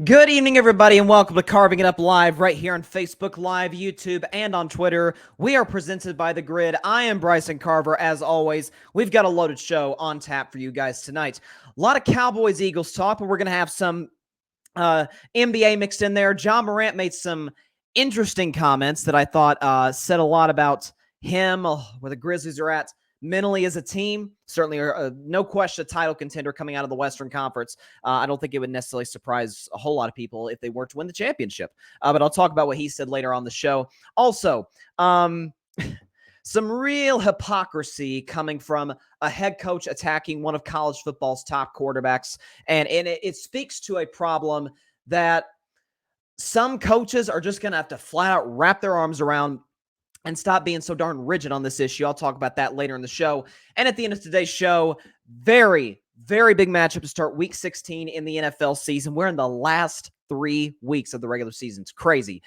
Good evening, everybody, and welcome to Carving It Up Live right here on Facebook Live, YouTube, and on Twitter. We are presented by The Grid. I am Bryson Carver. As always, we've got a loaded show on tap for you guys tonight. A lot of Cowboys-Eagles talk, but we're going to have some NBA mixed in there. John Morant made some interesting comments that I thought said a lot about him, where the Grizzlies are at mentally as a team. Certainly, no question, a title contender coming out of the Western Conference. I don't think it would necessarily surprise a whole lot of people if they were to win the championship. But I'll talk about what he said later on the show. Also, some real hypocrisy coming from a head coach attacking one of college football's top quarterbacks. And it speaks to a problem that some coaches are just going to have to flat out wrap their arms around and stop being so darn rigid on this issue. I'll talk about that later in the show. And at the end of today's show, very, very big matchup to start Week 16 in the NFL season. We're in the last 3 weeks of the regular season. It's crazy.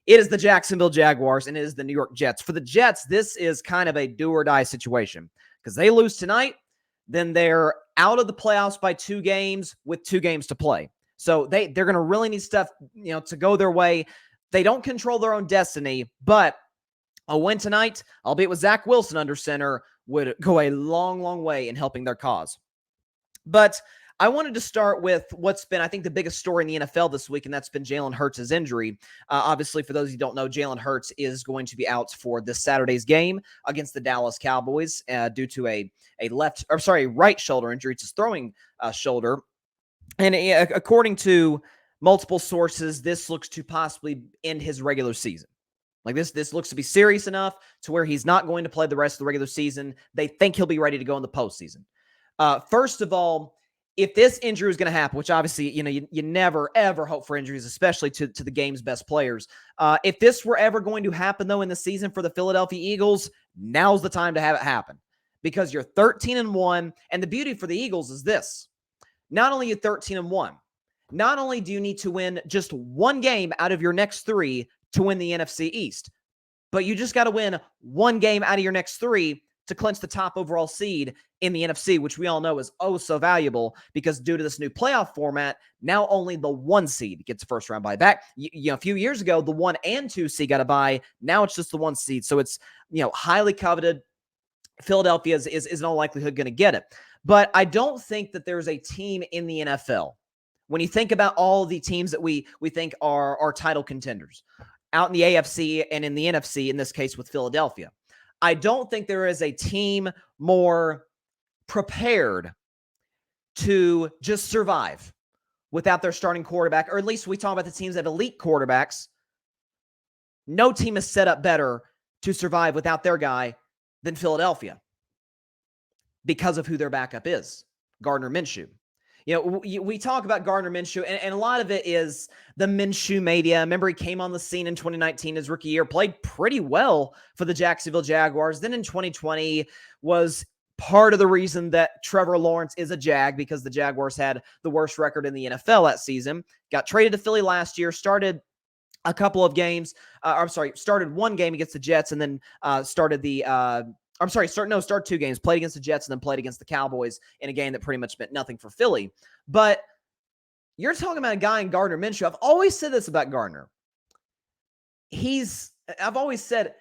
It is the Jacksonville Jaguars and it is the New York Jets. For the Jets, this is kind of a do-or-die situation because they lose tonight, then they're out of the playoffs by 2 games with 2 games to play. So they're going to really need stuff, to go their way. They don't control their own destiny, but a win tonight, albeit with Zach Wilson under center, would go a long, long way in helping their cause. But I wanted to start with what's been, I think, the biggest story in the NFL this week, and that's been Jalen Hurts' injury. Obviously, for those who don't know, Jalen Hurts is going to be out for this Saturday's game against the Dallas Cowboys due to a right shoulder injury. It's his throwing shoulder. And according to multiple sources, this looks to possibly end his regular season. Like this looks to be serious enough to where he's not going to play the rest of the regular season. They think he'll be ready to go in the postseason. First of all, if this injury is going to happen, which obviously, you never, ever hope for injuries, especially to the game's best players. If this were ever going to happen, though, in the season for the Philadelphia Eagles, now's the time to have it happen because you're 13-1. And the beauty for the Eagles is this. Not only are you 13-1, not only do you need to win just 1 game out of your next 3 to win the NFC East, but you just got to win 1 game out of your next 3 to clinch the top overall seed in the NFC, which we all know is oh so valuable because due to this new playoff format, now only the 1 seed gets a first round bye. Back a few years ago, the 1 and 2 seed got a bye. Now it's just the 1 seed, so it's highly coveted. Philadelphia is in all likelihood going to get it, but I don't think that there's a team in the NFL. When you think about all the teams that we think are title contenders out in the AFC and in the NFC, in this case with Philadelphia, I don't think there is a team more prepared to just survive without their starting quarterback, or at least we talk about the teams that have elite quarterbacks. No team is set up better to survive without their guy than Philadelphia because of who their backup is, Gardner Minshew. We talk about Gardner Minshew, and a lot of it is the Minshew media. Remember, he came on the scene in 2019, his rookie year, played pretty well for the Jacksonville Jaguars. Then in 2020 was part of the reason that Trevor Lawrence is a Jag because the Jaguars had the worst record in the NFL that season. Got traded to Philly last year, started a couple of games. Started 1 game against the Jets, and then started 2 games, played against the Jets and then played against the Cowboys in a game that pretty much meant nothing for Philly. But you're talking about a guy in Gardner Minshew. I've always said this about Gardner. I've always said,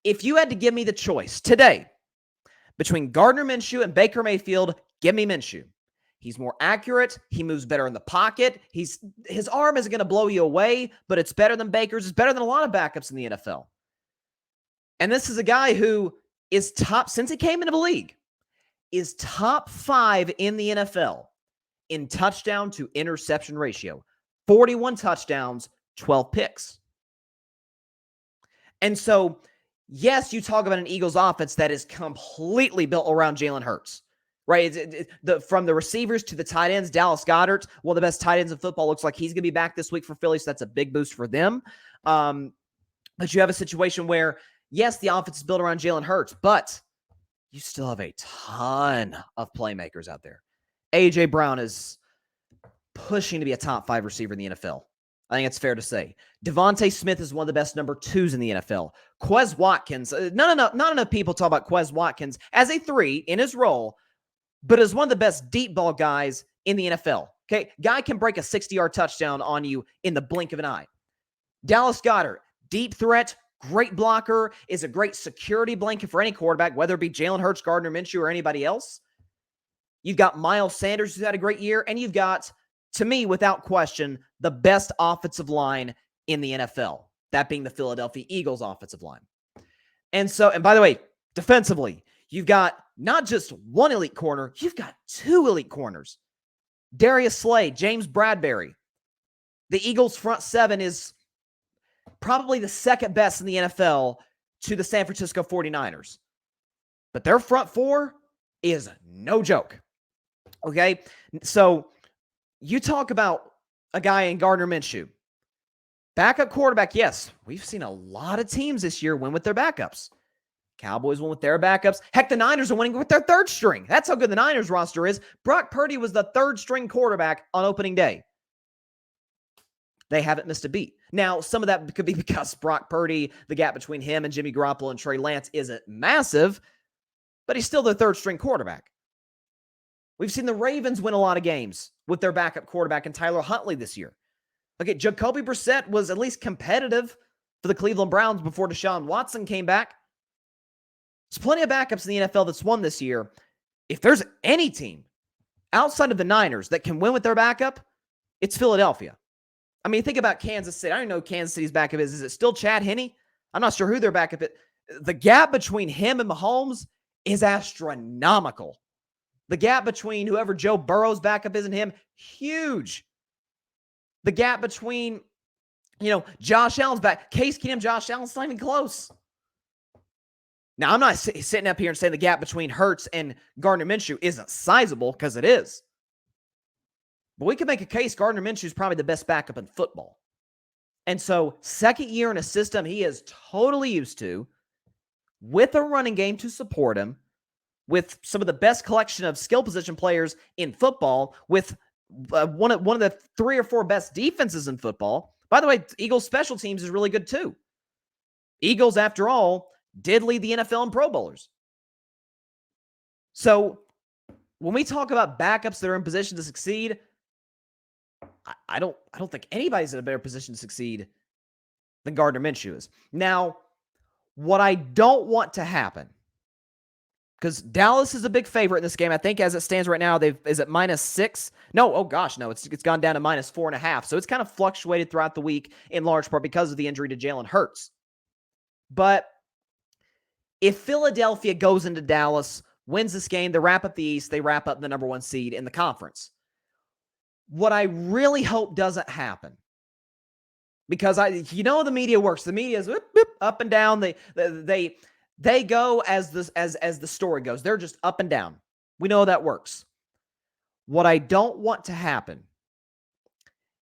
if you had to give me the choice today between Gardner Minshew and Baker Mayfield, give me Minshew. He's more accurate. He moves better in the pocket. His arm isn't going to blow you away, but it's better than Baker's. It's better than a lot of backups in the NFL. And this is a guy who is top, since he came into the league, is top 5 in the NFL in touchdown to interception ratio. 41 touchdowns, 12 picks. And so, yes, you talk about an Eagles offense that is completely built around Jalen Hurts, right? From the receivers to the tight ends, Dallas Goedert, one of the best tight ends in football, looks like he's going to be back this week for Philly, so that's a big boost for them. But you have a situation where, yes, the offense is built around Jalen Hurts, but you still have a ton of playmakers out there. A.J. Brown is pushing to be a top 5 receiver in the NFL. I think it's fair to say. Devontae Smith is one of the best number 2s in the NFL. Quez Watkins, not enough people talk about Quez Watkins as a 3 in his role, but as one of the best deep ball guys in the NFL. Okay, guy can break a 60-yard touchdown on you in the blink of an eye. Dallas Goedert, deep threat, great blocker, is a great security blanket for any quarterback, whether it be Jalen Hurts, Gardner Minshew, or anybody else. You've got Miles Sanders, who's had a great year, and you've got, to me, without question, the best offensive line in the NFL, that being the Philadelphia Eagles offensive line. And by the way, defensively, you've got not just one elite corner, you've got two elite corners. Darius Slay, James Bradbury. The Eagles' front seven is probably the second best in the NFL to the San Francisco 49ers. But their front four is no joke. Okay? So you talk about a guy in Gardner Minshew. Backup quarterback, yes. We've seen a lot of teams this year win with their backups. Cowboys won with their backups. Heck, the Niners are winning with their third string. That's how good the Niners roster is. Brock Purdy was the third string quarterback on opening day. They haven't missed a beat. Now, some of that could be because Brock Purdy, the gap between him and Jimmy Garoppolo and Trey Lance isn't massive, but he's still their third string quarterback. We've seen the Ravens win a lot of games with their backup quarterback in Tyler Huntley this year. Okay, Jacoby Brissett was at least competitive for the Cleveland Browns before Deshaun Watson came back. There's plenty of backups in the NFL that's won this year. If there's any team outside of the Niners that can win with their backup, it's Philadelphia. I mean, think about Kansas City. I don't know who Kansas City's backup is. Is it still Chad Henne? I'm not sure who their backup is. The gap between him and Mahomes is astronomical. The gap between whoever Joe Burrow's backup is and him, huge. The gap between, Josh Allen's back. Case Keenum, Josh Allen's not even close. Now, I'm not sitting up here and saying the gap between Hurts and Gardner Minshew isn't sizable, because it is. But we can make a case Gardner Minshew is probably the best backup in football. And so, second year in a system he is totally used to, with a running game to support him, with some of the best collection of skill position players in football, with one of the 3 or 4 best defenses in football. By the way, Eagles special teams is really good too. Eagles, after all, did lead the NFL in Pro Bowlers. So when we talk about backups that are in position to succeed, I don't think anybody's in a better position to succeed than Gardner Minshew is. Now, what I don't want to happen, because Dallas is a big favorite in this game. I think as it stands right now, is it -6? No, oh gosh, no, it's gone down to -4.5. So it's kind of fluctuated throughout the week in large part because of the injury to Jalen Hurts. But if Philadelphia goes into Dallas, wins this game, they wrap up the East, they wrap up the number 1 seed in the conference. What I really hope doesn't happen, because the media works. The media is up and down. They go as the story goes. They're just up and down. We know that works. What I don't want to happen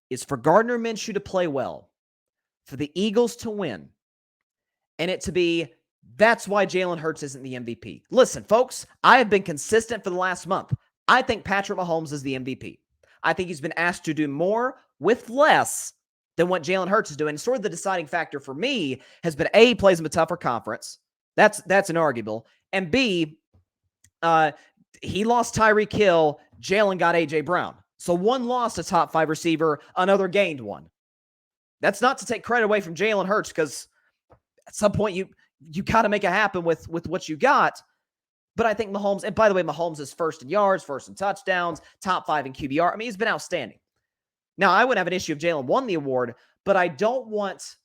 is for Gardner Minshew to play well, for the Eagles to win, and it to be, that's why Jalen Hurts isn't the MVP. Listen, folks, I have been consistent for the last month. I think Patrick Mahomes is the MVP. I think he's been asked to do more with less than what Jalen Hurts is doing. And sort of the deciding factor for me has been, A, he plays him a tougher conference. That's inarguable. And B, he lost Tyreek Hill. Jalen got A.J. Brown. So one lost a top 5 receiver, another gained one. That's not to take credit away from Jalen Hurts, because at some point you got to make it happen with what you got. But I think Mahomes, and by the way, Mahomes is first in yards, first in touchdowns, top 5 in QBR. I mean, he's been outstanding. Now, I wouldn't have an issue if Jalen won the award, but I don't want,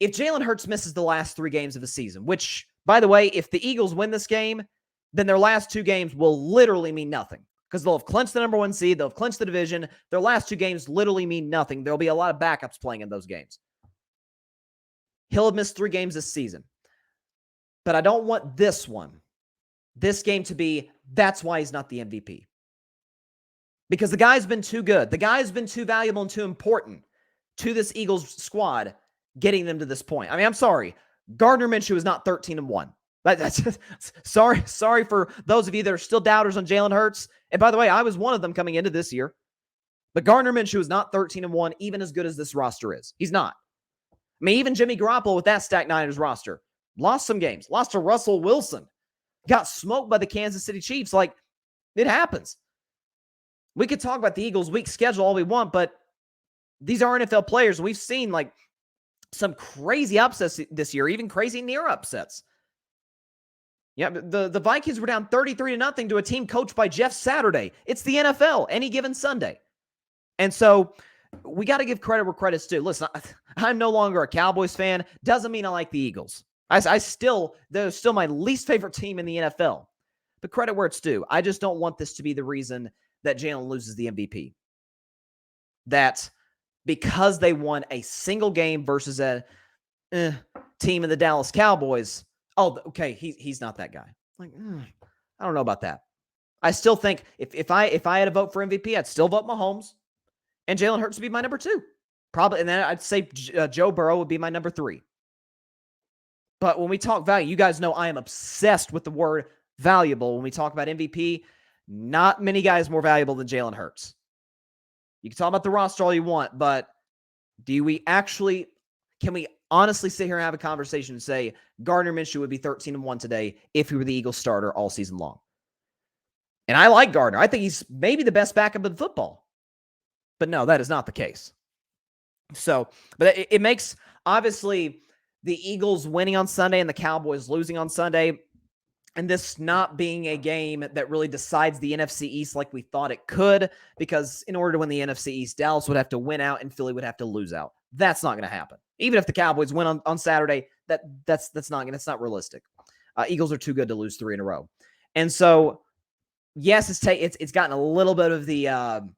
if Jalen Hurts misses the last 3 games of the season, which, by the way, if the Eagles win this game, then their last 2 games will literally mean nothing, because they'll have clinched the number 1 seed, they'll have clinched the division. Their last 2 games literally mean nothing. There'll be a lot of backups playing in those games. He'll have missed 3 games this season. But I don't want this game to be, that's why he's not the MVP. Because the guy's been too good. The guy's been too valuable and too important to this Eagles squad, getting them to this point. I mean, I'm sorry. Gardner Minshew is not 13-1. That's sorry for those of you that are still doubters on Jalen Hurts. And by the way, I was one of them coming into this year. But Gardner Minshew is not 13-1, even as good as this roster is. He's not. I mean, even Jimmy Garoppolo with that stacked Niners roster lost some games. Lost to Russell Wilson. Got smoked by the Kansas City Chiefs. Like, it happens. We could talk about the Eagles' weak schedule all we want, but these are NFL players. We've seen like some crazy upsets this year, even crazy near upsets. Yeah, the Vikings were down 33-0 to a team coached by Jeff Saturday. It's the NFL any given Sunday. And so we got to give credit where credit's due. Listen, I'm no longer a Cowboys fan. Doesn't mean I like the Eagles. They're still my least favorite team in the NFL. But credit where it's due. I just don't want this to be the reason that Jalen loses the MVP. That because they won a single game versus a team in the Dallas Cowboys, oh, okay, he's not that guy. Like, I don't know about that. I still think if I had to vote for MVP, I'd still vote Mahomes, and Jalen Hurts would be my number 2, probably, and then I'd say Joe Burrow would be my number 3. But when we talk value, you guys know I am obsessed with the word valuable. When we talk about MVP, not many guys more valuable than Jalen Hurts. You can talk about the roster all you want, but can we honestly sit here and have a conversation and say Gardner Minshew would be 13-1 today if he were the Eagles starter all season long? And I like Gardner. I think he's maybe the best backup in football. But no, that is not the case. So, but it makes, obviously, the Eagles winning on Sunday and the Cowboys losing on Sunday, and this not being a game that really decides the NFC East like we thought it could, because in order to win the NFC East, Dallas would have to win out and Philly would have to lose out. That's not going to happen. Even if the Cowboys win on Saturday, that's not realistic. Eagles are too good to lose 3 in a row. And so, yes, it's gotten a little bit of the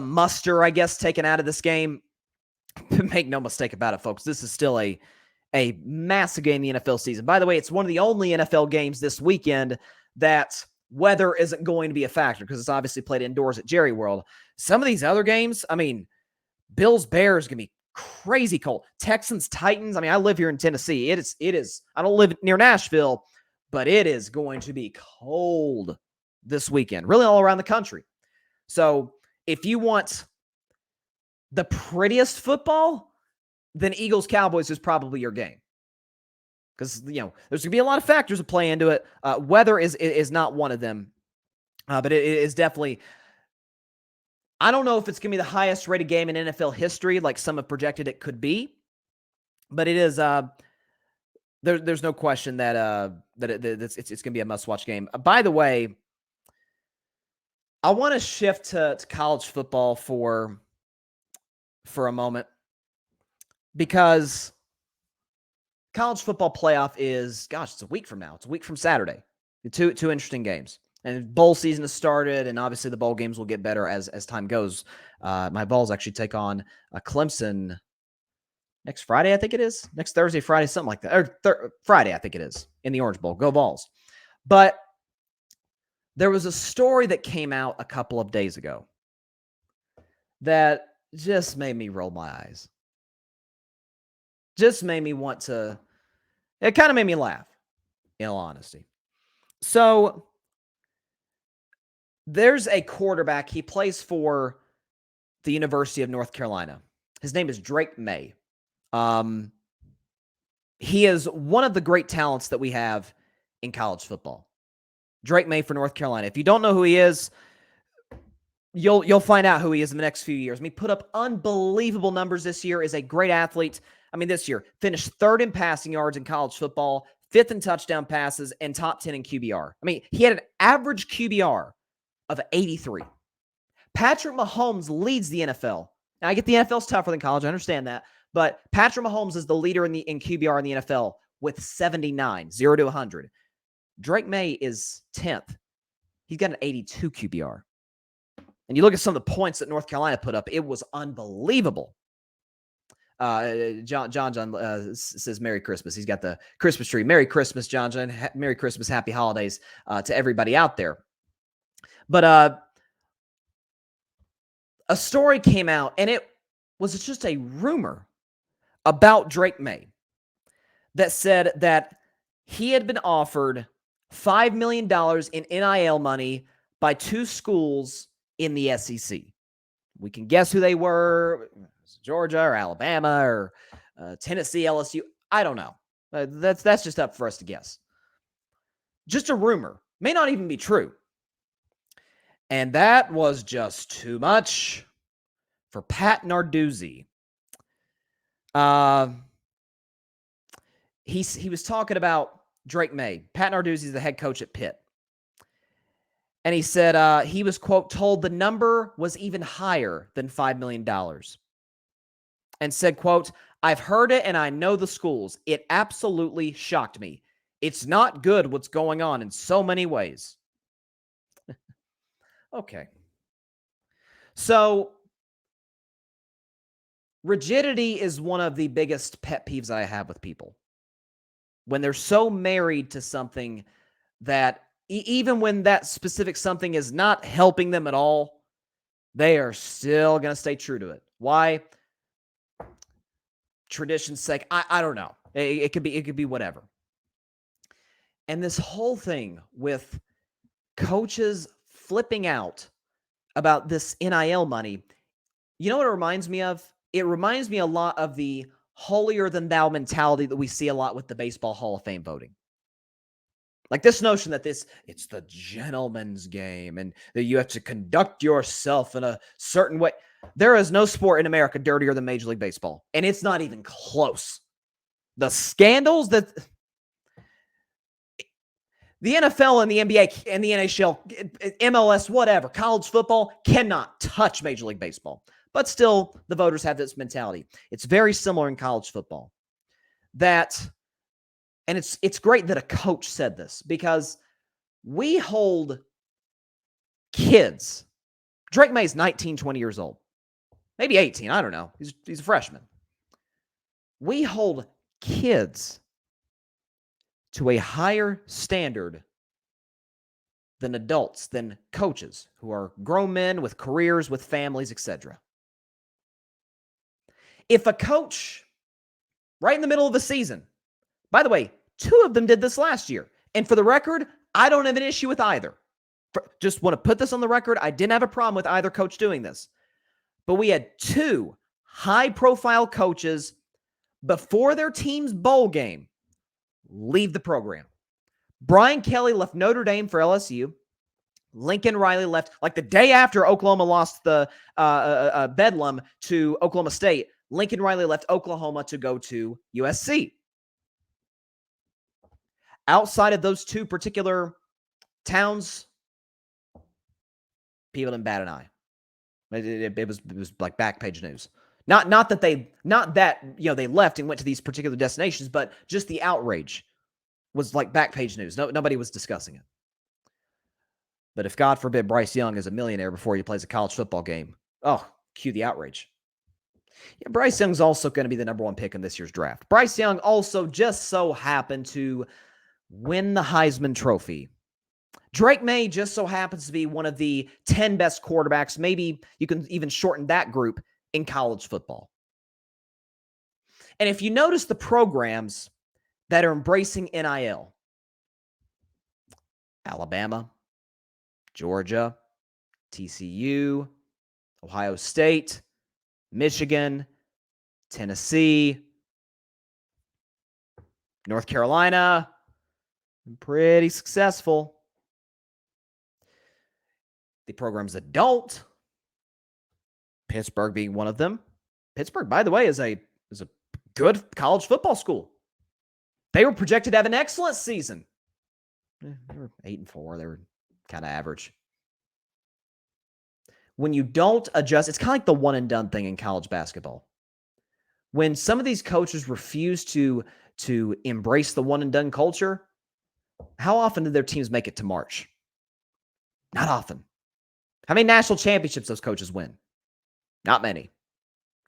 muster, I guess, taken out of this game. Make no mistake about it, folks. This is still a massive game in the NFL season. By the way, it's one of the only NFL games this weekend that weather isn't going to be a factor because it's obviously played indoors at Jerry World. Some of these other games, I mean, Bills-Bears going to be crazy cold. Texans-Titans, I mean, I live here in Tennessee. It is. I don't live near Nashville, but it is going to be cold this weekend, really all around the country. So if you want the prettiest football, then Eagles-Cowboys is probably your game. Because, there's going to be a lot of factors that play into it. Weather is not one of them. But it is definitely, I don't know if it's going to be the highest rated game in NFL history, like some have projected it could be. But it is, there's no question that it's going to be a must-watch game. By the way, I want to shift to college football for a moment, because college football playoff is, it's a week from now. It's a week from Saturday. Two interesting games. And bowl season has started, and obviously the bowl games will get better as time goes. My Vols actually take on Clemson next Friday, I think it is. Next Thursday, Friday, something like that. Or Friday, I think it is, in the Orange Bowl. Go Vols. But there was a story that came out a couple of days ago that just made me roll my eyes. Just made me want to, it kind of made me laugh, in all honesty. So there's a quarterback. He plays for the University of North Carolina. His name is Drake Maye. He is one of the great talents that we have in college football. Drake Maye for North Carolina. If you don't know who he is, you'll find out who he is in the next few years. I mean, put up unbelievable numbers this year, is a great athlete. I mean, this year, finished 3rd in passing yards in college football, 5th in touchdown passes, and top 10 in QBR. I mean, he had an average QBR of 83. Patrick Mahomes leads the NFL. Now, I get the NFL's tougher than college. I understand that. But Patrick Mahomes is the leader in QBR in the NFL with 79, 0 to 100. Drake Maye is 10th. He's got an 82 QBR. And you look at some of the points that North Carolina put up, it was unbelievable. John says Merry Christmas. He's got the Christmas tree. Merry Christmas, John. Merry Christmas, happy holidays to everybody out there. But a story came out, and it was just a rumor about Drake Maye that said that he had been offered $5 million in NIL money by 2 schools in the SEC. We can guess who they were. Georgia or Alabama or Tennessee, LSU. I don't know. That's just up for us to guess. Just a rumor. May not even be true. And that was just too much for Pat Narduzzi. He was talking about Drake Maye. Pat Narduzzi is the head coach at Pitt. And he said he was, quote, told the number was even higher than $5 million. And said, quote, I've heard it and I know the schools. It absolutely shocked me. It's not good what's going on in so many ways. Okay. So rigidity is one of the biggest pet peeves I have with people. When they're so married to something that even when that specific something is not helping them at all, they are still going to stay true to it. Why? Tradition's sake. I don't know. It could be whatever. And this whole thing with coaches flipping out about this NIL money, you know what it reminds me of? It reminds me a lot of the holier-than-thou mentality that we see a lot with the Baseball Hall of Fame voting. Like this notion that it's the gentleman's game and that you have to conduct yourself in a certain way. There is no sport in America dirtier than Major League Baseball, and it's not even close. The scandals that the NFL and the NBA and the NHL, MLS, whatever, college football cannot touch Major League Baseball. But still, the voters have this mentality. It's very similar in college football. And it's great that a coach said this because we hold kids. Drake Maye's 19, 20 years old. Maybe 18, I don't know. He's a freshman. We hold kids to a higher standard than adults, than coaches who are grown men with careers, with families, etc. If a coach, right in the middle of the season, by the way, 2 of them did this last year. And for the record, I don't have an issue with either. Just want to put this on the record. I didn't have a problem with either coach doing this. But we had 2 high-profile coaches before their team's bowl game leave the program. Brian Kelly left Notre Dame for LSU. Lincoln Riley left like the day after Oklahoma lost the Bedlam to Oklahoma State. Lincoln Riley left Oklahoma to go to USC. Outside of those 2 particular towns, people didn't bat an eye. It was like back page news. Not that they left and went to these particular destinations, but just the outrage was like back page news. Nobody was discussing it. But if God forbid Bryce Young is a millionaire before he plays a college football game, cue the outrage. Yeah, Bryce Young's also going to be the number 1 pick in this year's draft. Bryce Young also just so happened to win the Heisman Trophy. Drake Maye just so happens to be one of the 10 best quarterbacks. Maybe you can even shorten that group in college football. And if you notice the programs that are embracing NIL, Alabama, Georgia, TCU, Ohio State, Michigan, Tennessee, North Carolina, pretty successful. The programs that don't, Pittsburgh being one of them. Pittsburgh, by the way, is a good college football school. They were projected to have an excellent season. They were 8-4. They were kind of average. When you don't adjust, it's kind of like the one and done thing in college basketball. When some of these coaches refuse to embrace the one and done culture, how often did their teams make it to March? Not often. How many national championships those coaches win? Not many.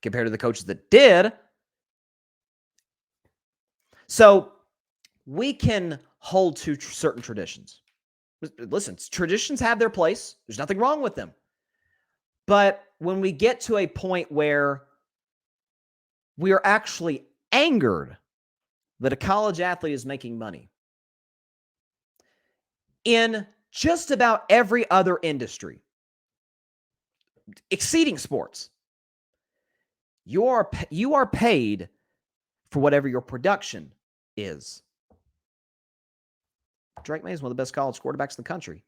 Compared to the coaches that did. So we can hold to certain traditions. Listen, traditions have their place. There's nothing wrong with them. But when we get to a point where we are actually angered that a college athlete is making money in just about every other industry, exceeding sports, you are paid for whatever your production is. Drake Maye is one of the best college quarterbacks in the country.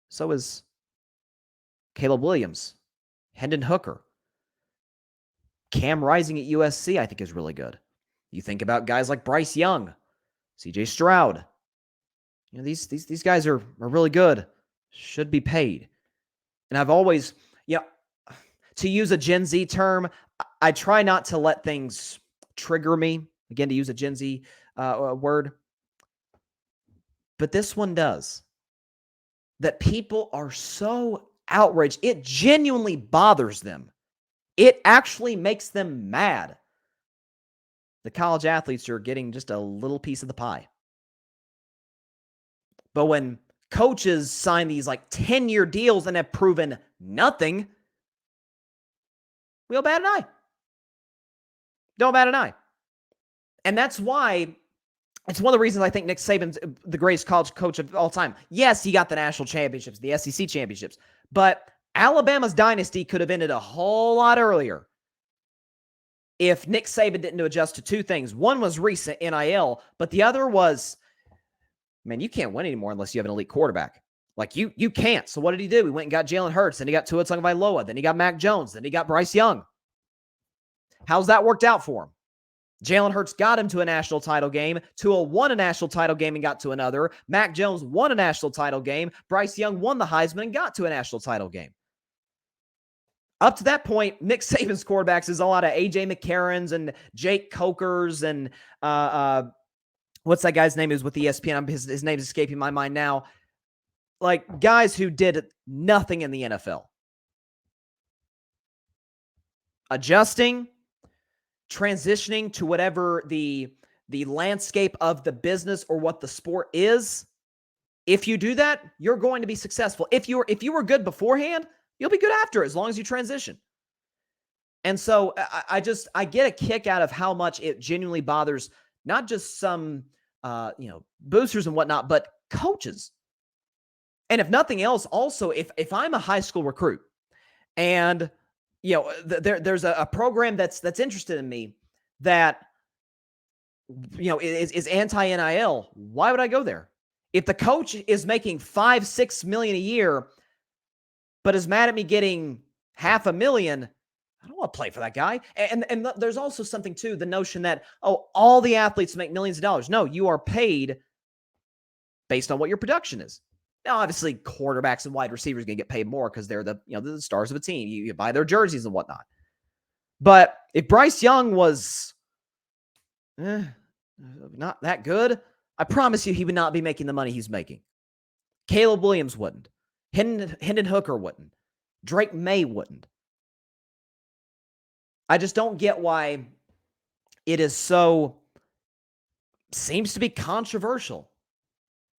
So is Caleb Williams, Hendon Hooker, Cam Rising at USC, I think is really good. You think about guys like Bryce Young, CJ Stroud. These guys are really good. Should be paid. And I've always, to use a Gen Z term, I try not to let things trigger me. Again, to use a Gen Z word. But this one does. That people are so outraged. It genuinely bothers them. It actually makes them mad. The college athletes are getting just a little piece of the pie. But when coaches sign these 10-year deals and have proven nothing, we'll bat an eye. Don't bat an eye. And that's why it's one of the reasons I think Nick Saban's the greatest college coach of all time. Yes, he got the national championships, the SEC championships, but Alabama's dynasty could have ended a whole lot earlier if Nick Saban didn't adjust to two things. One was recent NIL, but the other was, man, you can't win anymore unless you have an elite quarterback. You can't. So what did he do? He went and got Jalen Hurts, then he got Tua Tagovailoa, then he got Mac Jones, then he got Bryce Young. How's that worked out for him? Jalen Hurts got him to a national title game. Tua won a national title game and got to another. Mac Jones won a national title game. Bryce Young won the Heisman and got to a national title game. Up to that point, Nick Saban's quarterbacks is all out of A.J. McCarron's and Jake Coker's and what's that guy's name? He was with ESPN. His name is escaping my mind now. Guys who did nothing in the NFL. Adjusting, transitioning to whatever the landscape of the business or what the sport is. If you do that, you're going to be successful. If you were good beforehand, you'll be good after, as long as you transition. And so I get a kick out of how much it genuinely bothers not just some boosters and whatnot, but coaches. And if nothing else, also if I'm a high school recruit and there's a program that's interested in me that is anti-NIL, why would I go there? If the coach is making $5-6 million a year, but is mad at me getting $500,000, I don't want to play for that guy. And there's also something too, the notion that, all the athletes make millions of dollars. No, you are paid based on what your production is. Now, obviously, quarterbacks and wide receivers can get paid more because they're the stars of a team. You buy their jerseys and whatnot. But if Bryce Young was not that good, I promise you he would not be making the money he's making. Caleb Williams wouldn't. Hendon Hooker wouldn't. Drake Maye wouldn't. I just don't get why it is seems to be controversial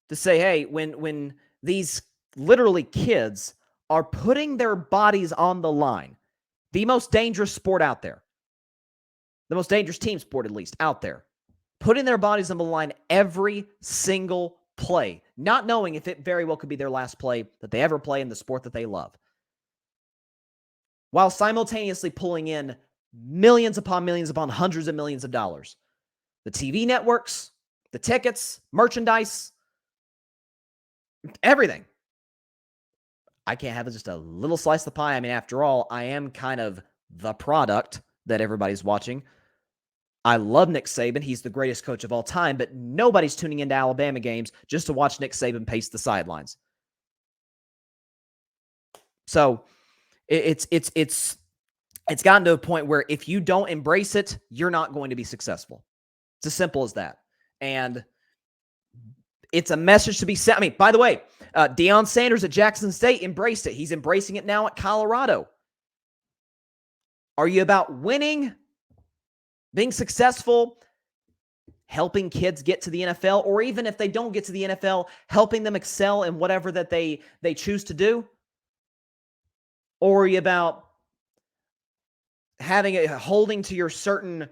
to say, hey, when these literally kids are putting their bodies on the line, the most dangerous sport out there, the most dangerous team sport at least out there, putting their bodies on the line every single play, not knowing if it very well could be their last play that they ever play in the sport that they love, while simultaneously pulling in millions upon hundreds of millions of dollars. The TV networks, the tickets, merchandise, everything. I can't have just a little slice of the pie. I mean, after all, I am kind of the product that everybody's watching. I love Nick Saban. He's the greatest coach of all time, but nobody's tuning into Alabama games just to watch Nick Saban pace the sidelines. So it's gotten to a point where if you don't embrace it, you're not going to be successful. It's as simple as that. And it's a message to be sent. I mean, by the way, Deion Sanders at Jackson State embraced it. He's embracing it now at Colorado. Are you about winning, being successful, helping kids get to the NFL, or even if they don't get to the NFL, helping them excel in whatever that they choose to do? Or are you about holding to your certain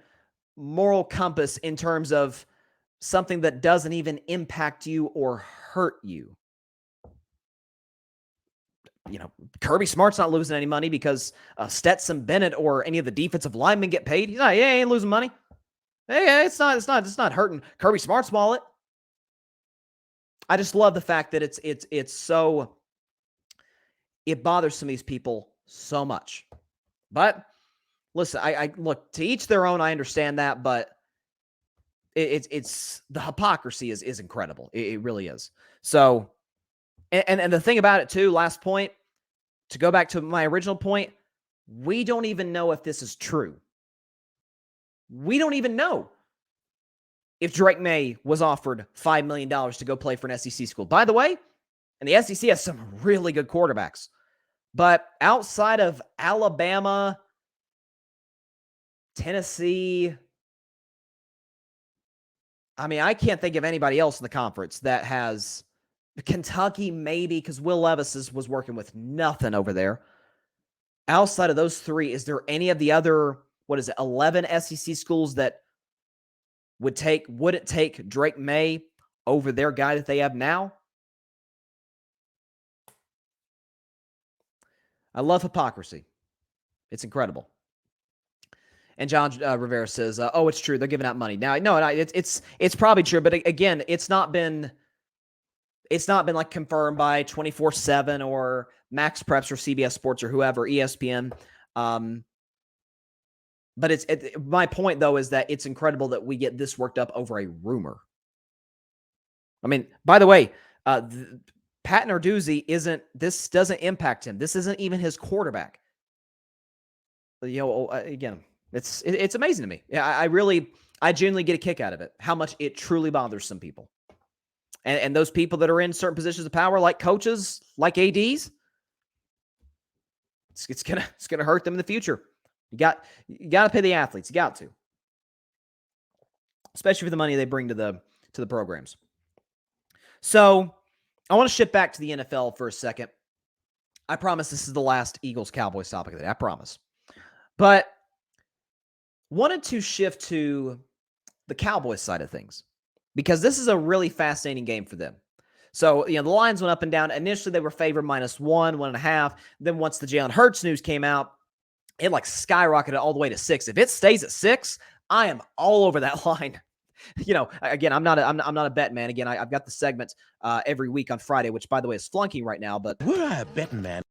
moral compass in terms of something that doesn't even impact you or hurt you? Kirby Smart's not losing any money because Stetson Bennett or any of the defensive linemen get paid. He ain't losing money. Hey, it's not hurting Kirby Smart's wallet. I just love the fact that it's so It bothers some of these people so much. But listen, I look, to each their own. I understand that, but it's the hypocrisy is incredible. It really is. So, and the thing about it too, last point, to go back to my original point, we don't even know if this is true. We don't even know if Drake Maye was offered $5 million to go play for an SEC school. By the way, and the SEC has some really good quarterbacks. But outside of Alabama, Tennessee, I mean, I can't think of anybody else in the conference that has Kentucky, maybe, because Will Levis was working with nothing over there. Outside of those three, is there any of the other, 11 SEC schools that wouldn't take Drake Maye over their guy that they have now? I love hypocrisy. It's incredible. And John Rivera says, "Oh, it's true. They're giving out money now." No, it's probably true, but again, it's not been like confirmed by 24/7 or Max Preps or CBS Sports or whoever, ESPN. But my point though is that it's incredible that we get this worked up over a rumor. I mean, by the way, Pat Narduzzi this doesn't impact him. This isn't even his quarterback. Again, it's amazing to me. Yeah, I genuinely get a kick out of it. How much it truly bothers some people, and those people that are in certain positions of power, like coaches, like ads, it's gonna hurt them in the future. You got to pay the athletes. You got to, especially for the money they bring to the programs. So I want to shift back to the NFL for a second. I promise this is the last Eagles-Cowboys topic of the day. I promise. But wanted to shift to the Cowboys side of things because this is a really fascinating game for them. So, the lines went up and down. Initially, they were favored -1, 1.5. Then once the Jalen Hurts news came out, it skyrocketed all the way to 6. If it stays at 6, I am all over that line. Again, I'm not a bet man. Again, I've got the segment every week on Friday, which by the way is flunking right now. But would I a betting man?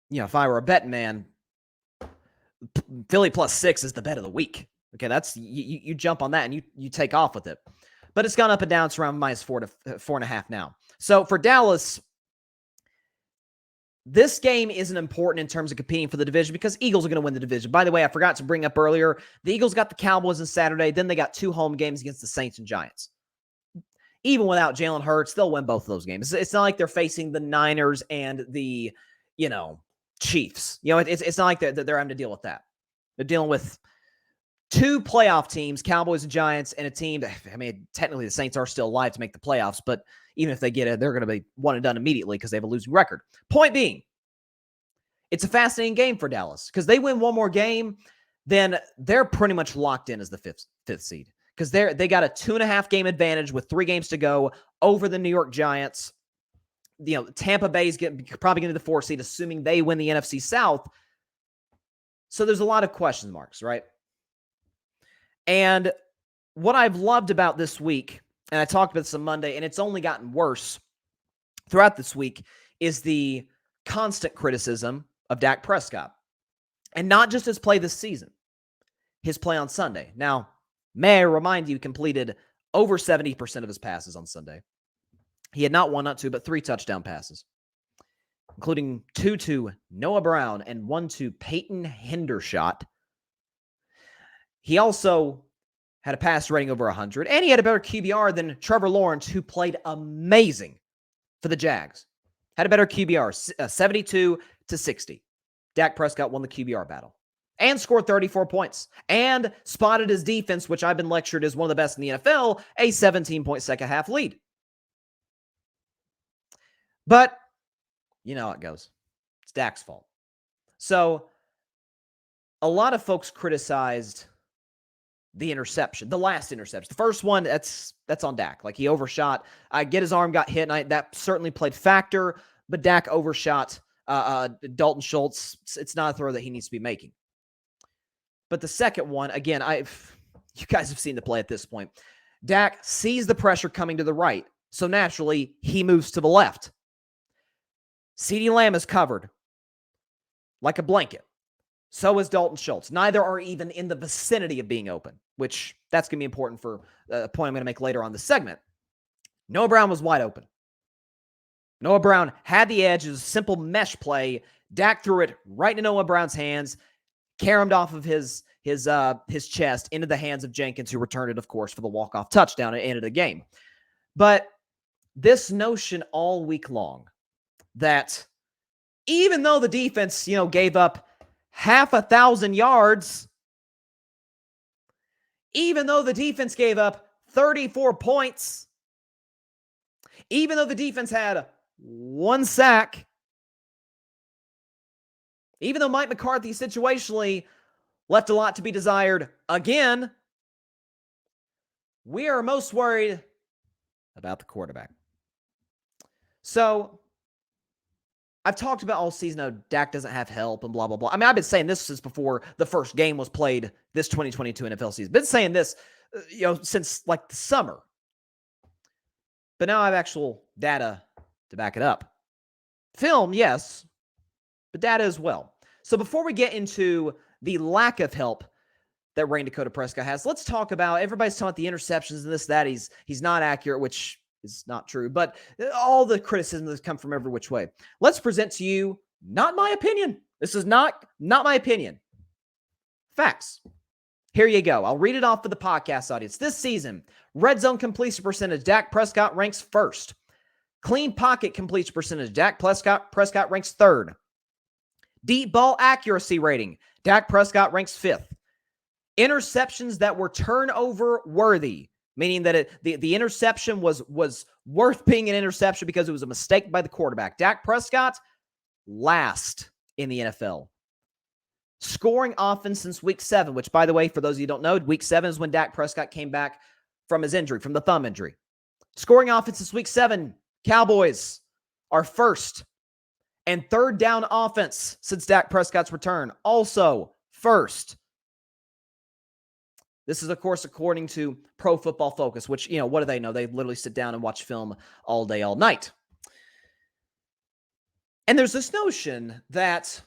If I were a betting man, Philly +6 is the bet of the week. Okay, that's you jump on that and you take off with it. But it's gone up and down. It's around -4 to 4.5 now. So for Dallas, this game isn't important in terms of competing for the division because Eagles are going to win the division. By the way, I forgot to bring up earlier, the Eagles got the Cowboys on Saturday. Then they got 2 home games against the Saints and Giants. Even without Jalen Hurts, they'll win both of those games. It's not like they're facing the Niners and the, Chiefs. It's not like they're having to deal with that. They're dealing with 2 playoff teams, Cowboys and Giants, and a team that, technically the Saints are still alive to make the playoffs, but even if they get it, they're going to be one and done immediately because they have a losing record. Point being, it's a fascinating game for Dallas because they win one more game, then they're pretty much locked in as the fifth seed because they got a 2.5 game advantage with 3 games to go over the New York Giants. Tampa Bay is probably going to be the 4th seed, assuming they win the NFC South. So there's a lot of question marks, right? And what I've loved about this week, and I talked about this on Monday, and it's only gotten worse throughout this week, is the constant criticism of Dak Prescott. And not just his play this season, his play on Sunday. Now, may I remind you, completed over 70% of his passes on Sunday. He had not 1, not 2, but 3 touchdown passes, including 2 to Noah Brown and 1 to Peyton Hendershot. He also had a pass rating over 100, and he had a better QBR than Trevor Lawrence, who played amazing for the Jags. Had a better QBR, 72 to 60. Dak Prescott won the QBR battle and scored 34 points and spotted his defense, which I've been lectured as one of the best in the NFL, a 17-point second half lead. But you know how it goes. It's Dak's fault. So a lot of folks criticized the interception, the last interception. The first one, that's on Dak. He overshot. I get his arm got hit, and that certainly played factor, but Dak overshot Dalton Schultz. It's not a throw that he needs to be making. But the second one, again, you guys have seen the play at this point. Dak sees the pressure coming to the right, so naturally he moves to the left. CeeDee Lamb is covered like a blanket. So is Dalton Schultz. Neither are even in the vicinity of being open, which that's going to be important for a point I'm going to make later on this segment. Noah Brown was wide open. Noah Brown had the edge. It was a simple mesh play. Dak threw it right into Noah Brown's hands, caromed off of his chest into the hands of Jenkins, who returned it, of course, for the walk-off touchdown at the end of the game. But this notion all week long that even though the defense, gave up 1,000 yards, even though the defense gave up 34 points, even though the defense had 1 sack, even though Mike McCarthy situationally left a lot to be desired again, we are most worried about the quarterback. So, I've talked about all season how Dak doesn't have help and blah, blah, blah. I mean, I've been saying this since before the first game was played this 2022 NFL season. Been saying this, since like the summer. But now I have actual data to back it up. Film, yes, but data as well. So before we get into the lack of help that Rain Dakota Prescott has, let's talk about, everybody's talking about the interceptions and this, that. He's not accurate, which is not true, but all the criticism that's come from every which way. Let's present to you, not my opinion. This is not my opinion. Facts. Here you go. I'll read it off for the podcast audience. This season, red zone completion percentage, Dak Prescott ranks first. Clean pocket completion percentage, Dak Prescott ranks third. Deep ball accuracy rating, Dak Prescott ranks fifth. Interceptions that were turnover worthy, meaning that the interception was worth being an interception because it was a mistake by the quarterback. Dak Prescott, last in the NFL. Scoring offense since week 7, which, by the way, for those of you who don't know, week 7 is when Dak Prescott came back from his injury, from the thumb injury. Scoring offense since week 7, Cowboys are first. And third down offense since Dak Prescott's return, also first. This is, of course, according to Pro Football Focus, which, what do they know? They literally sit down and watch film all day, all night. And there's this notion that,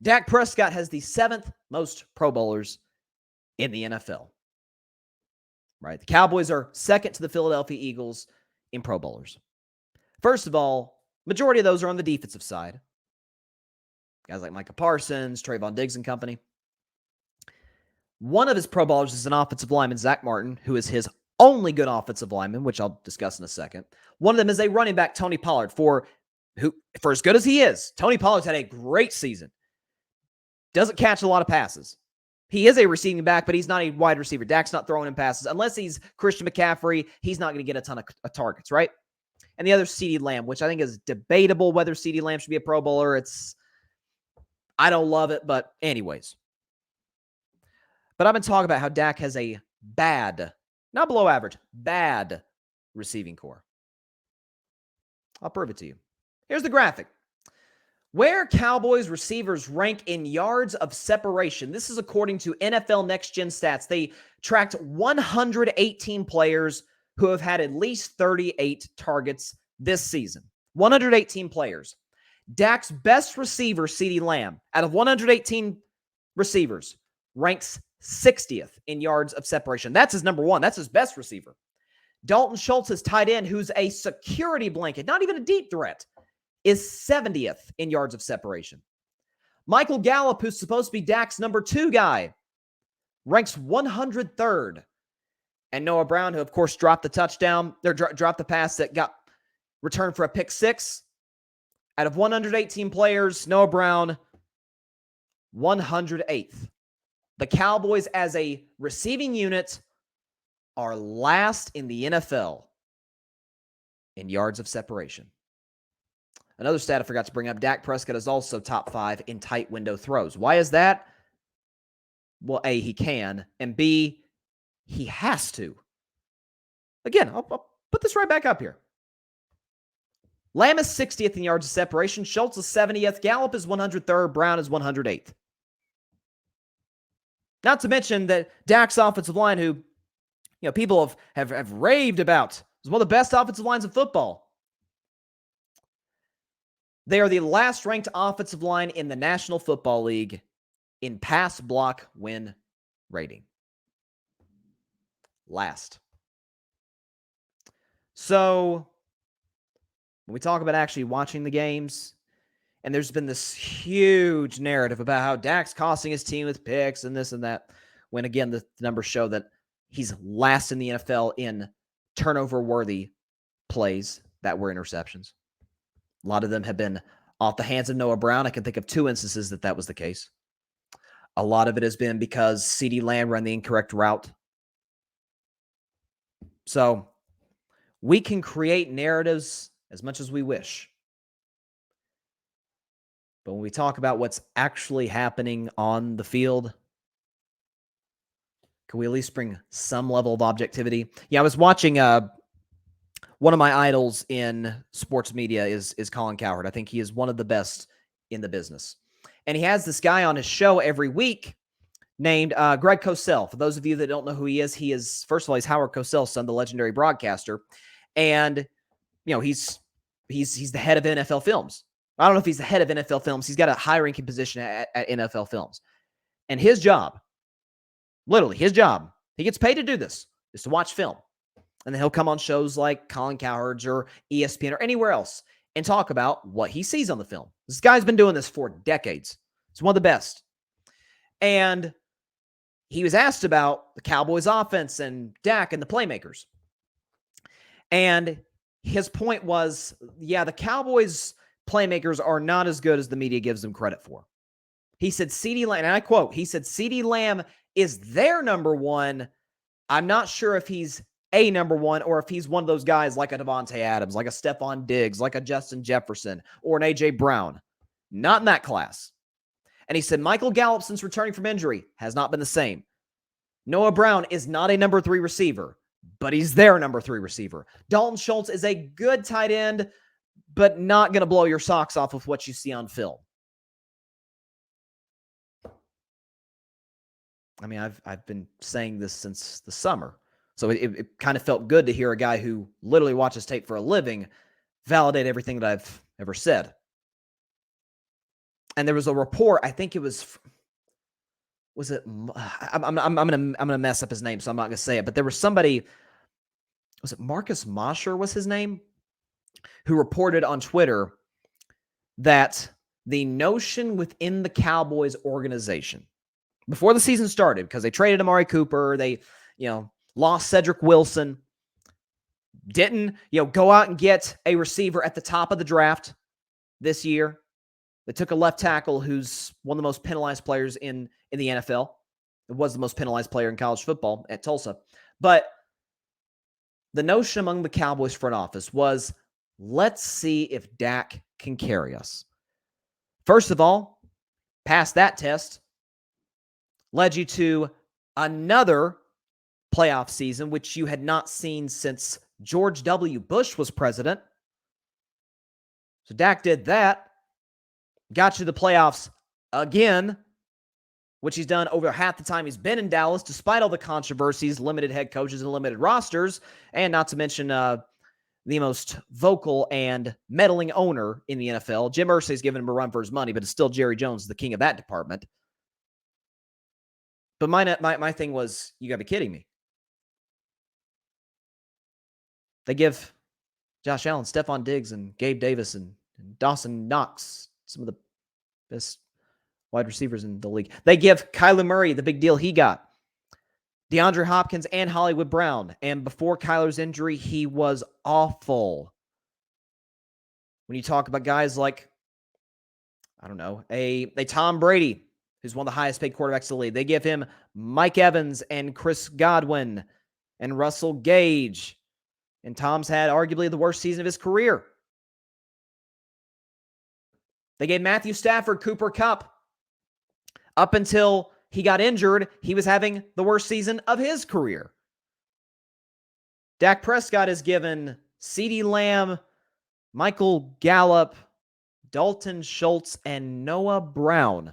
Dak Prescott has the 7th most Pro Bowlers in the NFL. Right? The Cowboys are second to the Philadelphia Eagles in Pro Bowlers. First of all, majority of those are on the defensive side. Guys like Micah Parsons, Trayvon Diggs and company. One of his Pro Bowlers is an offensive lineman, Zach Martin, who is his only good offensive lineman, which I'll discuss in a second. One of them is a running back, Tony Pollard, for as good as he is. Tony Pollard's had a great season. Doesn't catch a lot of passes. He is a receiving back, but he's not a wide receiver. Dak's not throwing him passes. Unless he's Christian McCaffrey, he's not going to get a ton of targets, right? And the other, CeeDee Lamb, which I think is debatable whether CeeDee Lamb should be a Pro Bowler. I don't love it, but anyways. But I've been talking about how Dak has a bad, not below average, bad receiving core. I'll prove it to you. Here's the graphic. Where Cowboys receivers rank in yards of separation. This is according to NFL Next Gen Stats. They tracked 118 players who have had at least 38 targets this season. 118 players. Dak's best receiver, CeeDee Lamb, out of 118 receivers, ranks 60th in yards of separation. That's his number one. That's his best receiver. Dalton Schultz, his tight end, who's a security blanket, not even a deep threat, is 70th in yards of separation. Michael Gallup, who's supposed to be Dak's number 2 guy, ranks 103rd. And Noah Brown, who of course dropped the touchdown, or dropped the pass that got returned for a pick 6. Out of 118 players, Noah Brown, 108th. The Cowboys as a receiving unit are last in the NFL in yards of separation. Another stat I forgot to bring up, Dak Prescott is also top 5 in tight window throws. Why is that? Well, A, he can, and B, he has to. Again, I'll put this right back up here. Lamb is 60th in yards of separation. Schultz is 70th. Gallup is 103rd. Brown is 108th. Not to mention that Dak's offensive line, who people have raved about, is one of the best offensive lines in football. They are the last ranked offensive line in the National Football League in pass block win rating. Last. So, when we talk about actually watching the games, and there's been this huge narrative about how Dak's costing his team with picks and this and that, when again, the numbers show that he's last in the NFL in turnover-worthy plays that were interceptions. A lot of them have been off the hands of Noah Brown. I can think of 2 instances that was the case. A lot of it has been because CeeDee Lamb ran the incorrect route. So we can create narratives as much as we wish. But when we talk about what's actually happening on the field, can we at least bring some level of objectivity? Yeah, I was watching one of my idols in sports media is Colin Cowherd. I think he is one of the best in the business. And he has this guy on his show every week named Greg Cosell. For those of you that don't know who he is, first of all, he's Howard Cosell's son, the legendary broadcaster. And, you know, he's the head of NFL Films. I don't know if he's the head of NFL Films. He's got a high-ranking position at NFL Films. And his job, literally his job, he gets paid to do this, is to watch film. And then he'll come on shows like Colin Cowherd's or ESPN or anywhere else and talk about what he sees on the film. This guy's been doing this for decades. He's one of the best. And he was asked about the Cowboys offense and Dak and the playmakers. And his point was, yeah, the Cowboys playmakers are not as good as the media gives them credit for. He said CeeDee Lamb, and I quote, he said CeeDee Lamb is their number one. I'm not sure if he's a number one or if he's one of those guys like a Devontae Adams, like a Stephon Diggs, like a Justin Jefferson, or an A.J. Brown. Not in that class. And he said Michael Gallup, since returning from injury, has not been the same. Noah Brown is not a number 3 receiver, but he's their number 3 receiver. Dalton Schultz is a good tight end, but not going to blow your socks off with what you see on film. I mean, I've been saying this since the summer. So it kind of felt good to hear a guy who literally watches tape for a living validate everything that I've ever said. And there was a report, I think it was it? I'm gonna mess up his name, so I'm not gonna say it. But there was somebody, was it Marcus Mosher was his name, who reported on Twitter that the notion within the Cowboys organization before the season started, because they traded Amari Cooper, they lost Cedric Wilson, didn't go out and get a receiver at the top of the draft this year. They took a left tackle who's one of the most penalized players in the NFL. It was the most penalized player in college football at Tulsa. But the notion among the Cowboys front office was, let's see if Dak can carry us. First of all, pass that test led you to another playoff season, which you had not seen since George W. Bush was president. So Dak did that. Got you the playoffs again, which he's done over half the time he's been in Dallas, despite all the controversies, limited head coaches and limited rosters, and not to mention the most vocal and meddling owner in the NFL. Jim Irsay's given him a run for his money, but it's still Jerry Jones, the king of that department. But my thing was, you got to be kidding me. They give Josh Allen, Stephon Diggs, and Gabe Davis and Dawson Knox some of the best wide receivers in the league. They give Kyler Murray the big deal he got. DeAndre Hopkins and Hollywood Brown. And before Kyler's injury, he was awful. When you talk about guys like, I don't know, a Tom Brady, who's one of the highest paid quarterbacks in the league. They give him Mike Evans and Chris Godwin and Russell Gage. And Tom's had arguably the worst season of his career. They gave Matthew Stafford Cooper Kupp. Up until he got injured, he was having the worst season of his career. Dak Prescott is given CeeDee Lamb, Michael Gallup, Dalton Schultz, and Noah Brown.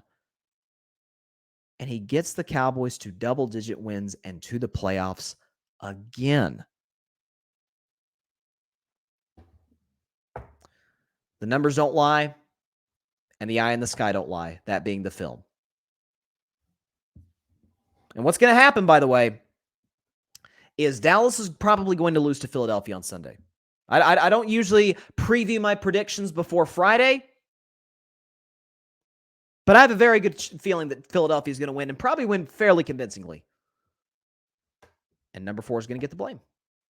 And he gets the Cowboys to double-digit wins and to the playoffs again. The numbers don't lie, and the eye in the sky don't lie, that being the film. And what's going to happen, by the way, is Dallas is probably going to lose to Philadelphia on Sunday. I don't usually preview my predictions before Friday, but I have a very good feeling that Philadelphia is going to win and probably win fairly convincingly. And number 4 is going to get the blame.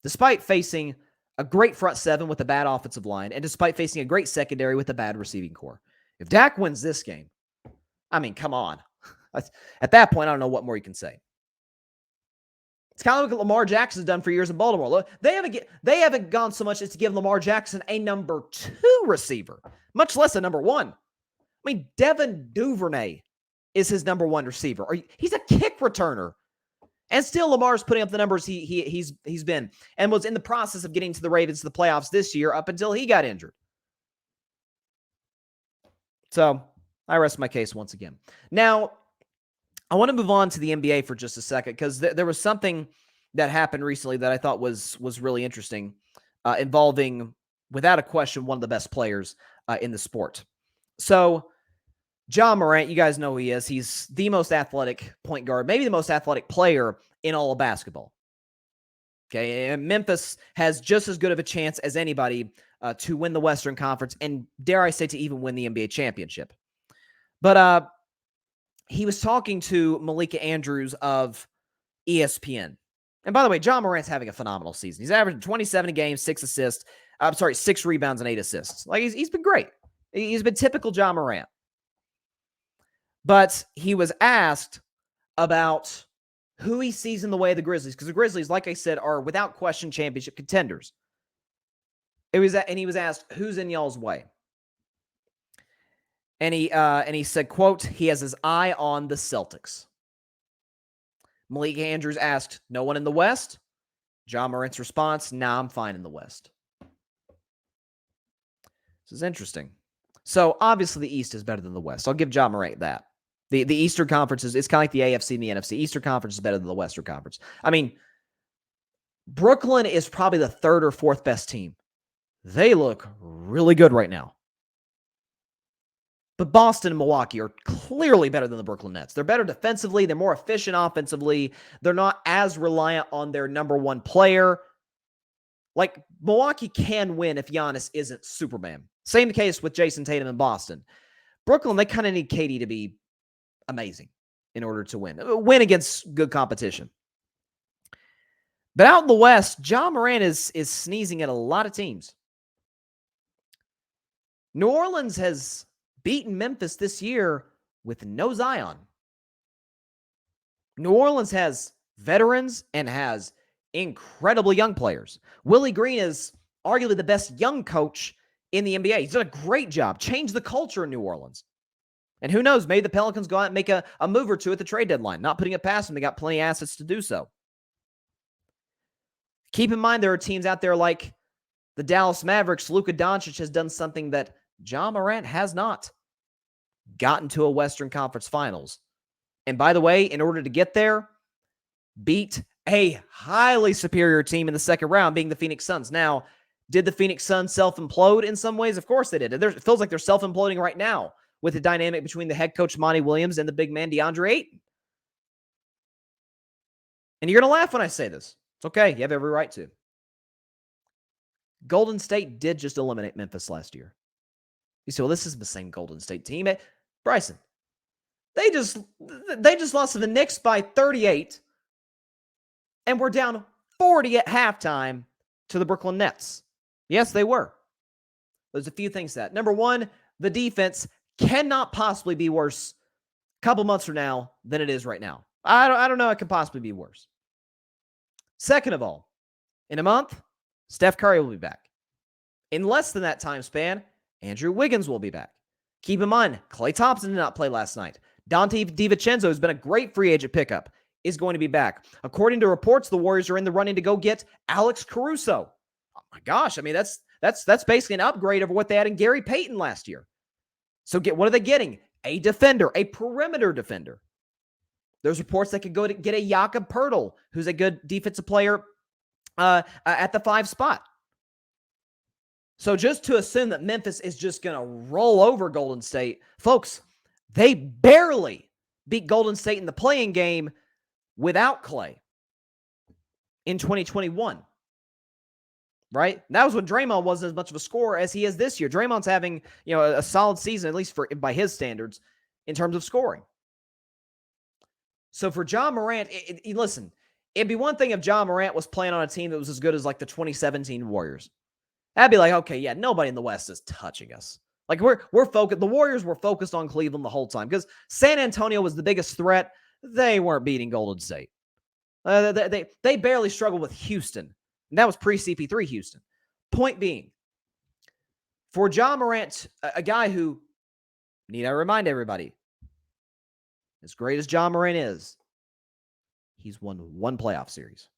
Despite facing a great front seven with a bad offensive line, and despite facing a great secondary with a bad receiving core. If Dak wins this game, I mean, come on. At that point, I don't know what more you can say. It's kind of like what Lamar Jackson's done for years in Baltimore. Look, they haven't gone so much as to give Lamar Jackson a number 2 receiver, much less a number 1. I mean, Devin Duvernay is his number 1 receiver. He's a kick returner. And still Lamar's putting up the numbers he's been and was in the process of getting to the Ravens to the playoffs this year up until he got injured. So I rest my case once again. Now, I want to move on to the NBA for just a second because there was something that happened recently that I thought was really interesting involving, without a question, one of the best players in the sport. So Ja Morant, you guys know who he is. He's the most athletic point guard, maybe the most athletic player in all of basketball. Okay, and Memphis has just as good of a chance as anybody to win the Western Conference and, dare I say, to even win the NBA championship. But he was talking to Malika Andrews of ESPN. And by the way, Ja Morant's having a phenomenal season. He's averaging 27 games, 6 rebounds, and 8 assists. Like, he's been great. He's been typical Ja Morant. But he was asked about who he sees in the way of the Grizzlies, because the Grizzlies, like I said, are without question championship contenders. He was asked, who's in y'all's way? And he said, quote, he has his eye on the Celtics. Malika Andrews asked, no one in the West? Ja Morant's response, nah, I'm fine in the West. This is interesting. So obviously the East is better than the West. I'll give Ja Morant that. The Eastern Conference it's kind of like the AFC and the NFC. Eastern Conference is better than the Western Conference. I mean, Brooklyn is probably the 3rd or 4th best team. They look really good right now. But Boston and Milwaukee are clearly better than the Brooklyn Nets. They're better defensively. They're more efficient offensively. They're not as reliant on their number 1 player. Like, Milwaukee can win if Giannis isn't Superman. Same case with Jason Tatum in Boston. Brooklyn, they kind of need KD to be amazing in order to win against good competition. But out in the West, Ja Morant is sneezing at a lot of teams. New Orleans has beaten Memphis this year with no Zion. New Orleans has veterans and has incredible young players. Willie Green is arguably the best young coach in the NBA. He's done a great job, changed the culture in New Orleans. And who knows, maybe the Pelicans go out and make a move or two at the trade deadline. Not putting it past them. They got plenty of assets to do so. Keep in mind, there are teams out there like the Dallas Mavericks. Luka Doncic has done something that Ja Morant has not. Gotten to a Western Conference Finals. And by the way, in order to get there, beat a highly superior team in the second round, being the Phoenix Suns. Now, did the Phoenix Suns self-implode in some ways? Of course they did. It feels like they're self-imploding right now with the dynamic between the head coach Monty Williams and the big man DeAndre Ayton. And you're going to laugh when I say this. It's okay. You have every right to. Golden State did just eliminate Memphis last year. You say, well, this isn't the same Golden State team. Bryson, they just lost to the Knicks by 38 and were down 40 at halftime to the Brooklyn Nets. Yes, they were. There's a few things that. Number one, the defense cannot possibly be worse a couple months from now than it is right now. I don't know it could possibly be worse. Second of all, in a month, Steph Curry will be back. In less than that time span, Andrew Wiggins will be back. Keep in mind, Klay Thompson did not play last night. Dante DiVincenzo has been a great free agent pickup, is going to be back. According to reports, the Warriors are in the running to go get Alex Caruso. Oh my gosh, I mean, that's basically an upgrade over what they had in Gary Payton last year. So what are they getting? A defender, a perimeter defender. There's reports they could go to get a Jakob Poeltl, who's a good defensive player at the 5 spot. So just to assume that Memphis is just going to roll over Golden State, folks, they barely beat Golden State in the play-in game without Clay in 2021. Right? And that was when Draymond wasn't as much of a scorer as he is this year. Draymond's having, a solid season, at least by his standards, in terms of scoring. So for Ja Morant, listen, it'd be one thing if Ja Morant was playing on a team that was as good as like the 2017 Warriors. That'd be like, okay, yeah, nobody in the West is touching us. Like we're focused. The Warriors were focused on Cleveland the whole time because San Antonio was the biggest threat. They weren't beating Golden State. They barely struggled with Houston. And that was pre-CP3 Houston. Point being, for Ja Morant, a guy who, need I remind everybody, as great as Ja Morant is, he's won one playoff series.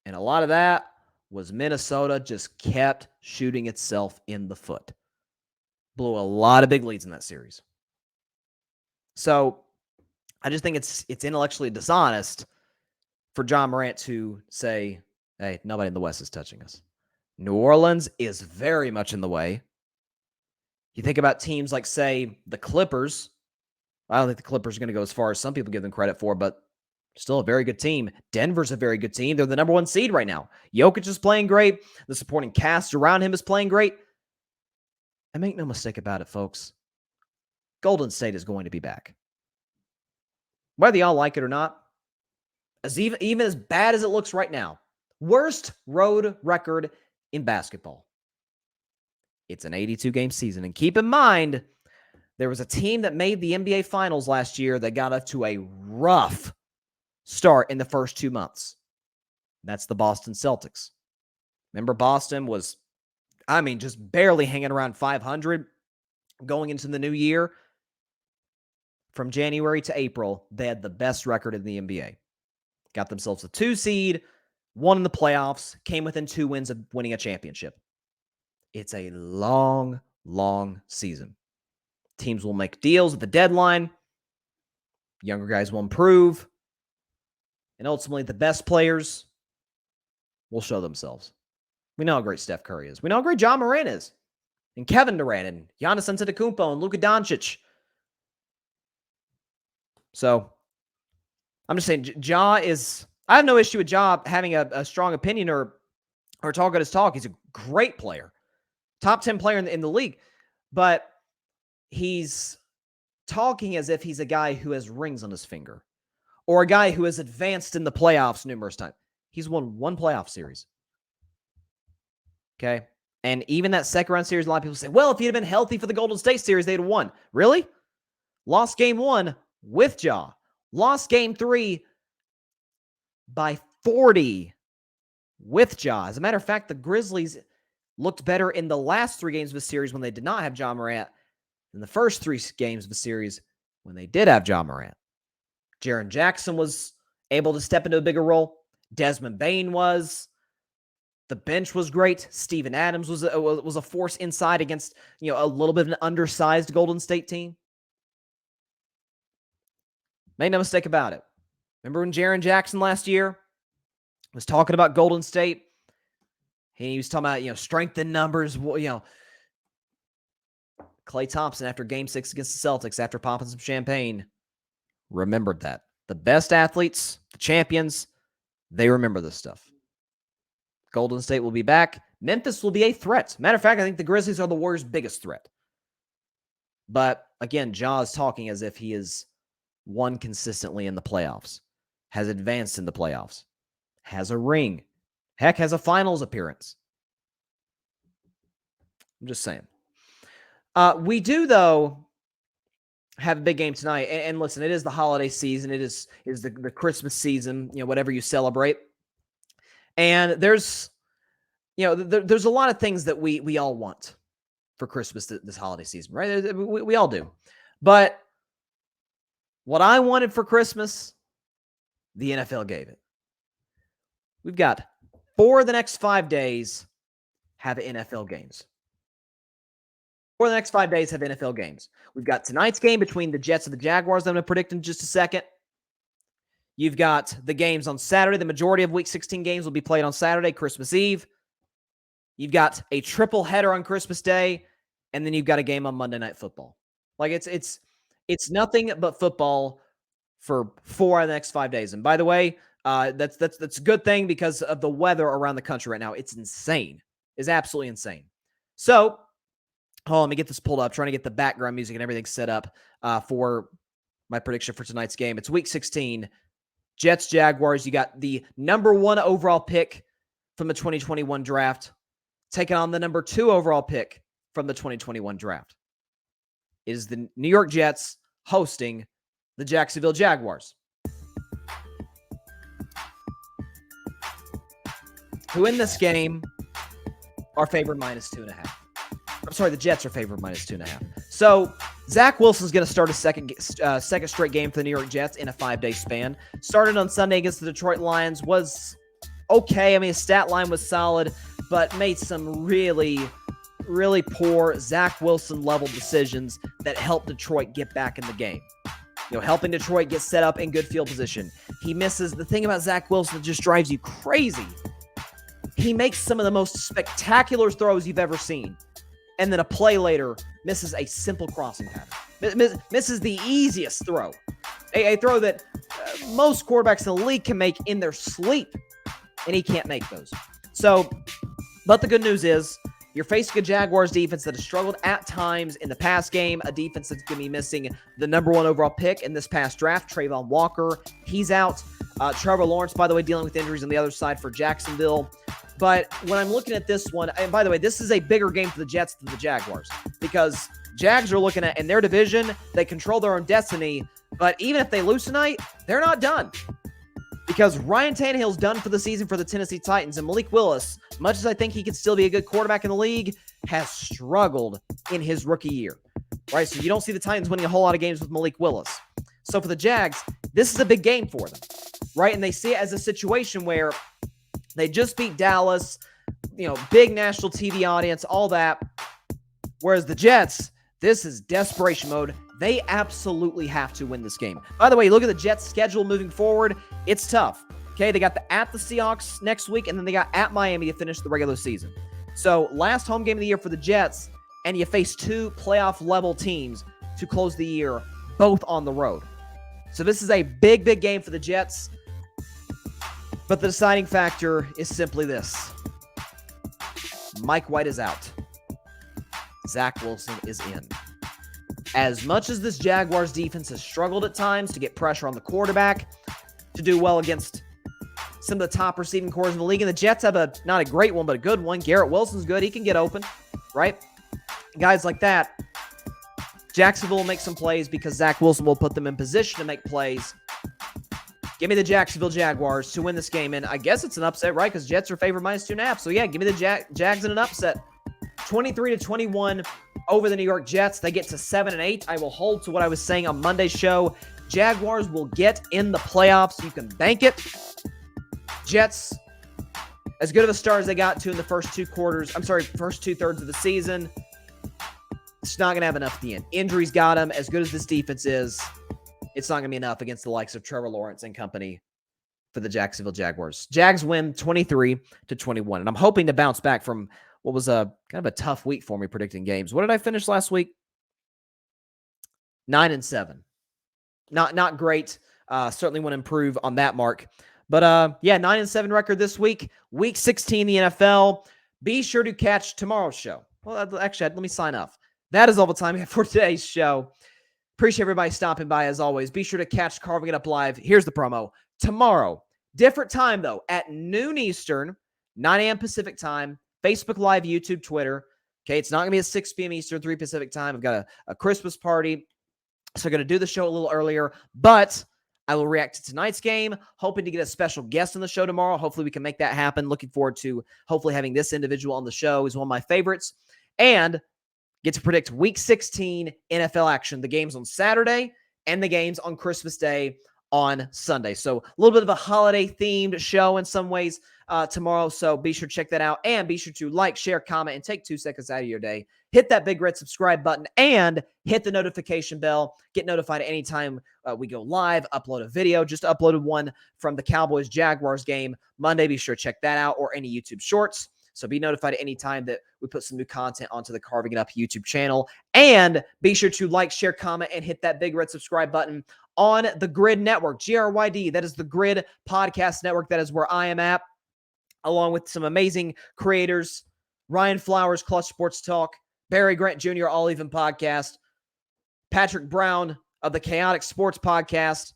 And a lot of that was Minnesota just kept shooting itself in the foot. Blew a lot of big leads in that series. So I just think it's intellectually dishonest for Ja Morant to say, hey, nobody in the West is touching us. New Orleans is very much in the way. You think about teams like, say, the Clippers. I don't think the Clippers are going to go as far as some people give them credit for, but still a very good team. Denver's a very good team. They're the number one seed right now. Jokic is playing great. The supporting cast around him is playing great. And make no mistake about it, folks. Golden State is going to be back. Whether y'all like it or not, even as bad as it looks right now, worst road record in basketball. It's an 82-game season. And keep in mind, there was a team that made the NBA Finals last year that got up to a rough start in the first 2 months. That's the Boston Celtics. Remember, Boston was, just barely hanging around 500 going into the new year. From January to April, they had the best record in the NBA. Got themselves a 2 seed, won in the playoffs, came within 2 wins of winning a championship. It's a long, long season. Teams will make deals at the deadline. Younger guys will improve. And ultimately, the best players will show themselves. We know how great Steph Curry is. We know how great Ja Morant is. And Kevin Durant and Giannis Antetokounmpo and Luka Doncic. So, I'm just saying, Ja is... I have no issue with Ja having a strong opinion or talk at his talk. He's a great player. Top 10 player in the league. But he's talking as if he's a guy who has rings on his finger. Or a guy who has advanced in the playoffs numerous times. He's won one playoff series. Okay? And even that second round series, a lot of people say, well, if he had been healthy for the Golden State series, they'd have won. Really? Lost game 1 with Ja. Lost game 3 by 40 with Ja. As a matter of fact, the Grizzlies looked better in the last 3 games of the series when they did not have Ja Morant than the first 3 games of the series when they did have Ja Morant. Jaren Jackson was able to step into a bigger role. Desmond Bane was. The bench was great. Steven Adams was a force inside against, a little bit of an undersized Golden State team. Make no mistake about it. Remember when Jaren Jackson last year was talking about Golden State? He was talking about, strength in numbers, Klay Thompson after game 6 against the Celtics, after popping some champagne, remembered that. The best athletes, the champions, they remember this stuff. Golden State will be back. Memphis will be a threat. Matter of fact, I think the Grizzlies are the Warriors' biggest threat. But again, Ja is talking as if he is won consistently in the playoffs, has advanced in the playoffs, has a ring, heck, has a finals appearance. I'm just saying. We do, though, have a big game tonight. And listen, it is the holiday season. It is the Christmas season, whatever you celebrate. And there's a lot of things that we all want for Christmas this holiday season, right? We all do. But what I wanted for Christmas, the NFL gave it. We've got 4 of the next 5 days have NFL games. 4 of the next 5 days have NFL games. We've got tonight's game between the Jets and the Jaguars that I'm going to predict in just a second. You've got the games on Saturday. The majority of Week 16 games will be played on Saturday, Christmas Eve. You've got a triple header on Christmas Day, and then you've got a game on Monday Night Football. Like it's nothing but football for 4 of the next 5 days. And by the way, that's a good thing because of the weather around the country right now. It's insane. It's absolutely insane. So, let me get this pulled up. Trying to get the background music and everything set up for my prediction for tonight's game. It's Week 16. Jets, Jaguars. You got the number 1 overall pick from the 2021 draft taking on the number 2 overall pick from the 2021 draft. It is the New York Jets hosting the Jacksonville Jaguars, who in this game are favored -2.5. I'm sorry, the Jets are favored -2.5. So Zach Wilson's going to start a second straight game for the New York Jets in a 5-day span. Started on Sunday against the Detroit Lions, was okay. I mean, his stat line was solid, but made some really, really poor Zach Wilson level decisions that helped Detroit get back in the game. Helping Detroit get set up in good field position. He misses. The thing about Zach Wilson that just drives you crazy, he makes some of the most spectacular throws you've ever seen. And then a play later, misses a simple crossing pattern. Misses the easiest throw. A throw that most quarterbacks in the league can make in their sleep. And he can't make those. So, but the good news is, you're facing a Jaguars defense that has struggled at times in the past game, a defense that's going to be missing the number 1 overall pick in this past draft, Trayvon Walker. He's out. Trevor Lawrence, by the way, dealing with injuries on the other side for Jacksonville. But when I'm looking at this one, and by the way, this is a bigger game for the Jets than the Jaguars because Jags are looking at, in their division, they control their own destiny. But even if they lose tonight, they're not done. Because Ryan Tannehill's done for the season for the Tennessee Titans, and Malik Willis, much as I think he could still be a good quarterback in the league, has struggled in his rookie year, right? So you don't see the Titans winning a whole lot of games with Malik Willis. So for the Jags, this is a big game for them, right? And they see it as a situation where they just beat Dallas, big national TV audience, all that. Whereas the Jets, this is desperation mode. They absolutely have to win this game. By the way, look at the Jets' schedule moving forward. It's tough. Okay, they got at the Seahawks next week, and then they got at Miami to finish the regular season. So last home game of the year for the Jets, and you face 2 playoff-level teams to close the year, both on the road. So this is a big, big game for the Jets. But the deciding factor is simply this. Mike White is out. Zach Wilson is in. As much as this Jaguars defense has struggled at times to get pressure on the quarterback, to do well against some of the top receiving cores in the league, and the Jets have not a great one, but a good one. Garrett Wilson's good. He can get open, right? Guys like that. Jacksonville will make some plays because Zach Wilson will put them in position to make plays. Give me the Jacksonville Jaguars to win this game, and I guess it's an upset, right? Because Jets are favored -2.5. So yeah, give me the Jags in an upset. 23-21 over the New York Jets. They get to 7-8. I will hold to what I was saying on Monday's show. Jaguars will get in the playoffs. You can bank it. Jets, as good of a start as they got to in the first 2 quarters, first 2/3 of the season, it's not going to have enough at the end. Injuries got them. As good as this defense is, it's not going to be enough against the likes of Trevor Lawrence and company for the Jacksonville Jaguars. Jags win 23-21, and I'm hoping to bounce back from what was a kind of a tough week for me predicting games. What did I finish last week? 9-7. Not great. Certainly want to improve on that mark. But yeah, 9-7 record this week. Week 16 in the NFL. Be sure to catch tomorrow's show. Well, actually, let me sign off. That is all the time we have for today's show. Appreciate everybody stopping by as always. Be sure to catch Carving It Up Live. Here's the promo. Tomorrow, different time though, at noon Eastern, 9 a.m. Pacific time, Facebook Live, YouTube, Twitter. Okay, it's not going to be at 6 p.m. Eastern, 3 Pacific time. I've got a Christmas party, so I'm going to do the show a little earlier, but I will react to tonight's game, hoping to get a special guest on the show tomorrow. Hopefully we can make that happen. Looking forward to hopefully having this individual on the show. He's one of my favorites. And get to predict Week 16 NFL action. The games on Saturday and the games on Christmas Day on Sunday. So a little bit of a holiday-themed show in some ways tomorrow. So be sure to check that out. And be sure to like, share, comment, and take 2 seconds out of your day. Hit that big red subscribe button and hit the notification bell. Get notified anytime we go live, upload a video. Just uploaded one from the Cowboys Jaguars game Monday. Be sure to check that out, or any YouTube shorts. So be notified anytime that we put some new content onto the Carving It Up YouTube channel. And be sure to like, share, comment, and hit that big red subscribe button on the Grid Network, GRYD. That is the Grid Podcast Network. That is where I am at, along with some amazing creators, Ryan Flowers, Clutch Sports Talk, Barry Grant Jr., All Even Podcast, Patrick Brown of the Chaotic Sports Podcast,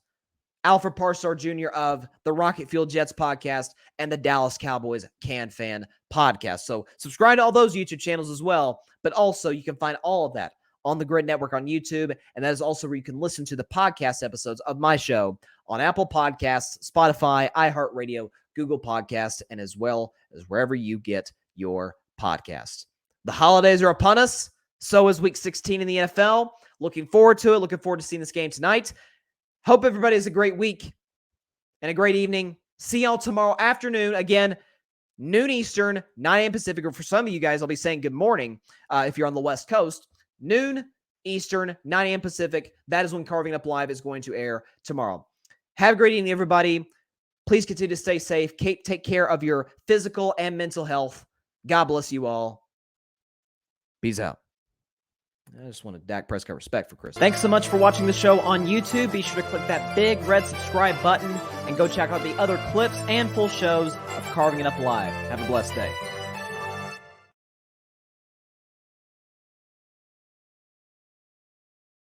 Alfred Parsar Jr. of the Rocket Fuel Jets Podcast, and the Dallas Cowboys Can Fan Podcast. So subscribe to all those YouTube channels as well, but also you can find all of that on the Grid Network on YouTube, and that is also where you can listen to the podcast episodes of my show on Apple Podcasts, Spotify, iHeartRadio, Google Podcasts, and as well as wherever you get your podcasts. The holidays are upon us. So is Week 16 in the NFL. Looking forward to it. Looking forward to seeing this game tonight. Hope everybody has a great week and a great evening. See y'all tomorrow afternoon. Again, noon Eastern, 9 a.m. Pacific. Or for some of you guys, I'll be saying good morning if you're on the West Coast. Noon Eastern, 9 a.m. Pacific. That is when Carving Up Live is going to air tomorrow. Have a great evening, everybody. Please continue to stay safe. Take care of your physical and mental health. God bless you all. Peace out. I just wanted Dak Prescott respect for Chris. Thanks so much for watching the show on YouTube. Be sure to click that big red subscribe button and go check out the other clips and full shows of Carving It Up Live. Have a blessed day.